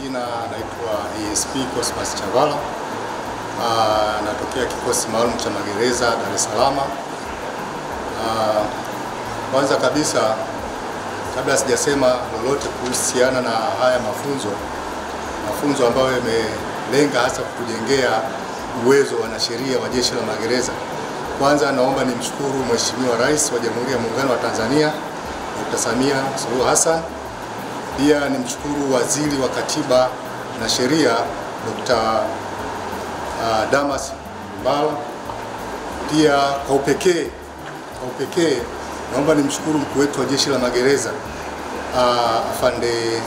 majina naitwa ESP Cosmas Chavala. Natokea kikosi maalum cha magereza Dar es Salaam. Kwanza kabisa, kabla sijasema lolote kuhusiana na haya mafunzo ambayo yamelenga hasa kutujengea uwezo wa wanasheria wa Jeshi la Magereza, kwanza naomba nimshukuru Mheshimiwa Rais wa Jamhuri ya Muungano wa Tanzania Dr. Samia Suluhu Hassan. Pia nimshukuru Waziri wa Katiba na Sheria Dr. Damas Mbala. Pia kwa upekee naomba nimshukuru mkuu wetu wa Jeshi la Magereza Afande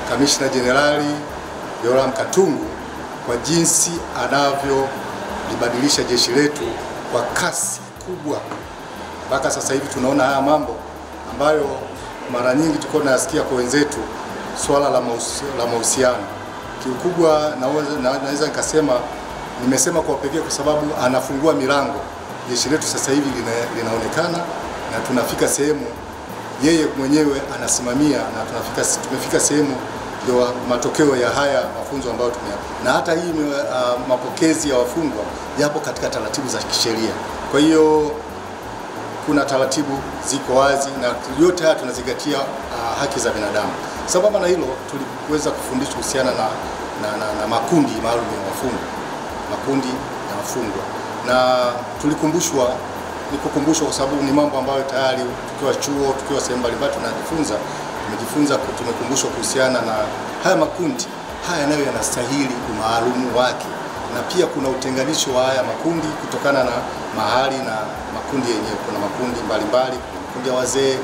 Kamishna Jenerali Yoram Katungu kwa jinsi anavyolibadilisha jeshi letu kwa kasi kubwa. Mpaka sasa hivi tunaona haya mambo ambayo mara nyingi tulikuwa tunasikia kwa wenzetu, swala la mahusiano. Kiukubwa naweza nikasema, nimesema kwa pekee kwa sababu anafungua milango. Jeshi letu sasa hivi linaonekana na tunafika sehemu yeye mwenyewe anasimamia, na tumefika sehemu ndio matokeo ya haya mafunzo ambayo tumeyapa. Na hata hii mapokezi ya wafungwa yapo katika taratibu za kisheria. Kwa hiyo kuna taratibu ziko wazi na yote haya tunazingatia haki za binadamu. Sababu na hilo tuliweza kufundishwa kuhusiana na makundi maalum ya wafungwa. Na tulikumbushwa, kwa sababu ni mambo ambayo tayari tukiwa chuo, tukiwa sehemu mbalimbali tumekumbushwa kuhusiana na haya makundi. Haya nayo yanastahili umaalumu wake, na pia kuna utenganisho wa haya makundi kutokana na mahali na makundi yenyewe. Kuna makundi mbalimbali, kuna makundi ya wazee,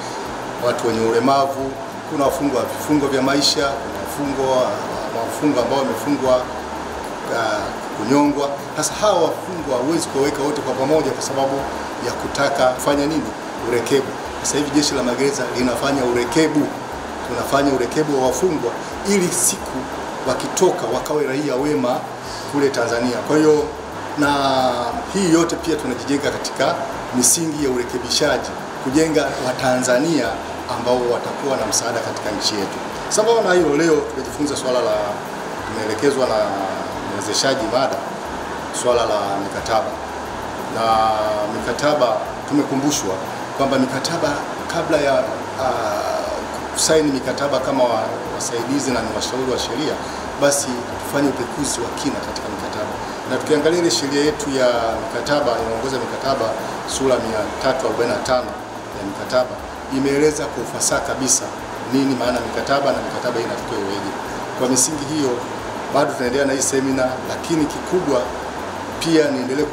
watu wenye ulemavu, kuna wafungwa wa vifungo vya maisha, kuna wafungwa ambao wamefungwa kunyongwa. Sasa hawa wafungwa hawezi kuweka wote kwa pamoja kwa sababu ya kutaka kufanya nini? Urekebu. Sasa hivi Jeshi la Magereza linafanya urekebu. Tunafanya urekebu wa wafungwa ili siku wakitoka wakawe raia wema kule Tanzania. Kwa hiyo na hii yote pia tunajijenga katika misingi ya urekebishaji, kujenga Watanzania ambao watakuwa na msaada katika nchi yetu. Sababu na hilo, leo tumejifunza tumeelekezwa na mwezeshaji mada swala la mikataba. Na mikataba tumekumbushwa kwamba mikataba, kabla ya kusaini mikataba kama wasaidizi na washauri wa sheria, basi tufanye upekuzi wa kina katika mikataba. Na tukiangalia ile sheria yetu ya mikataba, inaongoza mikataba sura 345 ya mikataba, imeeleza kwa ufasaha kabisa nini maana mikataba na mikataba hii inatakiwa iweje. Kwa misingi hiyo bado tunaendelea na hii semina, lakini kikubwa pia niendelee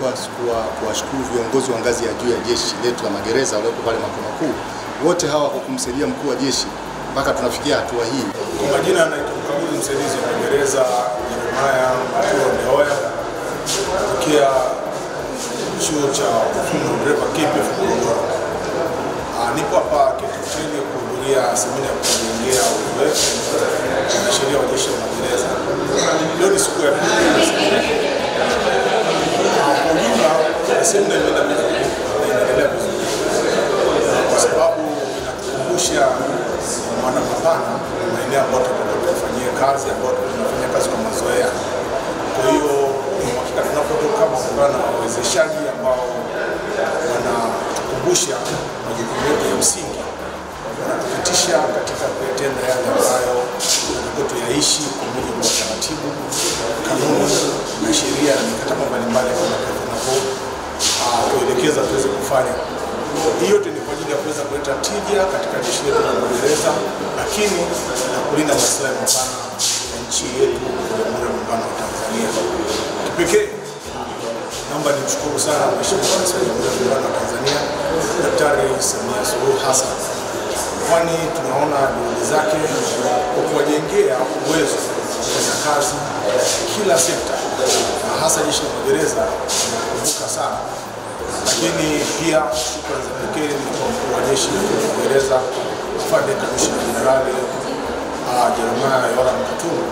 kuwashukuru viongozi wa ngazi ya juu ya Jeshi letu la Magereza walioko pale makao makuu, wote hawa kwa kumsaidia mkuu wa jeshi mpaka tunafikia hatua hii. Kwa majina naitwa mkaguzi msaidizi wa Magereza Jeremiah Mdeoya, kutokia chuo cha ufundi wa dereva KPF Morogoro. Nipo hapa Kitucheni kuhudhuria semina ya kujengea uzoefu na sheria wa Jeshi la Magereza. Leo ni siku ya pili ya semina. Kwa ujumla semina inaendelea vizuri kwa sababu inakukumbusha maana mapana maeneo ambayo tunafanyia kazi, ambayo tunafanya kazi kwa mazoea. Kwa hiyo hakika tunapotoka mkutano na wawezeshaji ambao wanatukumbusha majukumu yetu ya msingi, wanatupitisha katika kutenda yale ambayo tunatakiwa tuyaishi kwa mujibu wa taratibu, kanuni na sheria na mikataba mbalimbali tunapoelekeza tuweze kufanya. Hii yote ni kwa ajili ya kuweza kuleta tija katika jeshi letu la Magereza, lakini na kulinda maslahi mapana ya nchi yetu ya Jamhuri ya Muungano wa Tanzania. Kipekee naomba nimshukuru sana Mheshimiwa Rais wa Jamhuri ya Muungano wa Tanzania Daktari Samia Suluhu Hassan, kwani tunaona juhudi zake kwa kuwajengea uwezo kufanya kazi kila sekta, na hasa Jeshi la Magereza tunakumbuka sana. Lakini pia shukrani za pekee ni kwa mkuu wa Jeshi la Magereza Afande Kamishna Jenerali Jeremiah Yoram Katungu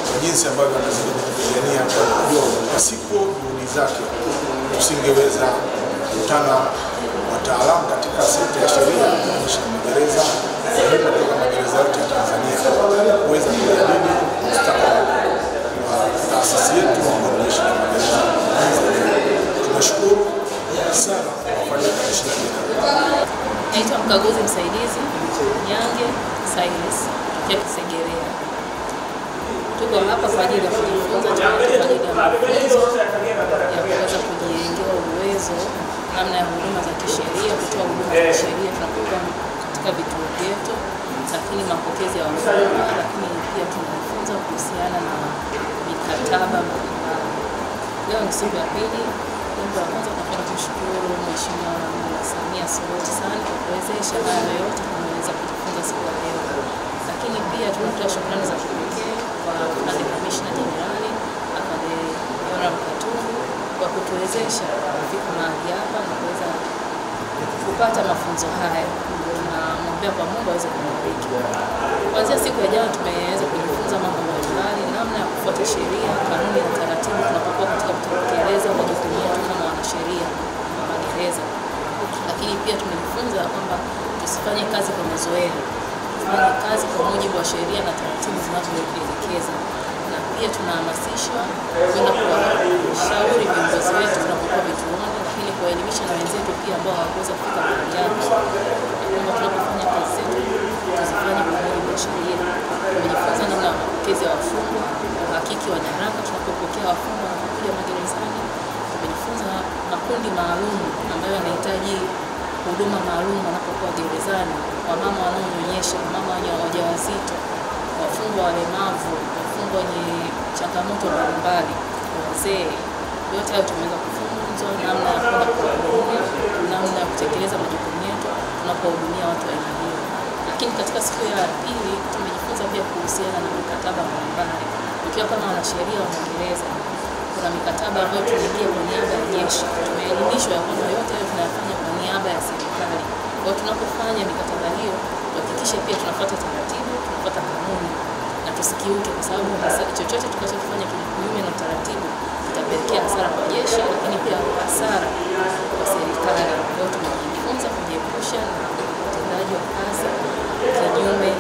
kwa jinsi ambavyo anazidi kupigania kwa kujua pasipo juhudi zake tusingeweza kukutana wataalamu katika sekta ya sheria ya Jeshi la Magereza kutoka magereza yote ya Tanzania kuweza kujadili mustakabali kwa ajili ya kujifunza, kwa ajili ya mafunzo ya kuweza kujijengea uwezo namna ya huduma za kisheria, kutoa huduma za kisheria tunapokuwa katika vituo vyetu, lakini mapokezi ya wafungwa, lakini pia tunajifunza kuhusiana na mikataba mbalimbali. Leo ni siku ya pili. Jambo la kwanza tunapenda kumshukuru Mheshimiwa Samia Suluhu Hassan kwa kuwezesha haya yote tunaweza kujifunza siku ya leo. Lakini pia tunatoa shukrani za kipekee kwa Afande Kamishna Jenerali Afande Yoram Katungu kwa kutuwezesha kufika mahali hapa na kuweza kupata mafunzo haya. Tunamwombea kwa Mungu aweze kumbariki. Kuanzia siku ya jana tumeweza kujifunza mambo mbalimbali, namna ya kufuata sheria, kanuni na taratibu tunapokuwa katika kutekeleza majukumu yetu kama wanasheria wa magereza. Lakini pia tumejifunza kwamba tusifanye kazi kwa mazoea, tufanye kazi kwa mujibu wa sheria na taratibu zinazoelekeza. Na pia tunahamasishwa kwenda kuwashauri viongozi wetu tunapokuwa vituoni, lakini kuwaelimisha na wenzetu pia ambao hawakuweza kufika mahali hapa, kwamba tunapofanya kazi zetu tuzifanye kwa mujibu wa sheria. Tumejifunza namna ya mapokezi ya wafungwa, uhakiki wa nyaraka tunapopokea wafungwa wanapokuja magerezani. Tumejifunza makundi maalum ambayo yanahitaji huduma maalum wanapokuwa gerezani: wamama wanaonyonyesha, wamama wajawazito, wafungwa walemavu, wafungwa wenye changamoto mbalimbali, wazee. Yote hayo tumeweza kufunzwa namna ya kwenda kuwahudumia, namna ya kutekeleza majukumu yetu tunapohudumia watu wa aina hiyo. Lakini katika siku ya pili tumejifunza pia kuhusiana na mikataba mbalimbali. Tukiwa kama wanasheria wa magereza, kuna mikataba ambayo tunaingia kwa niaba ya jeshi. Tumeelimishwa ya kwamba yote hayo tunayafanya kwa niaba ya serikali. Kwa hiyo tunapofanya mikataba hiyo, tuhakikishe pia tunafuata taratibu, tunafuata kanuni na tusikiuke, kwa sababu chochote tukachofanya kinyume na taratibu kitapelekea hasara kwa jeshi, lakini pia hasara kwa serikali. Kwa hiyo tumejifunza kujiepusha na utendaji wa kazi kinyume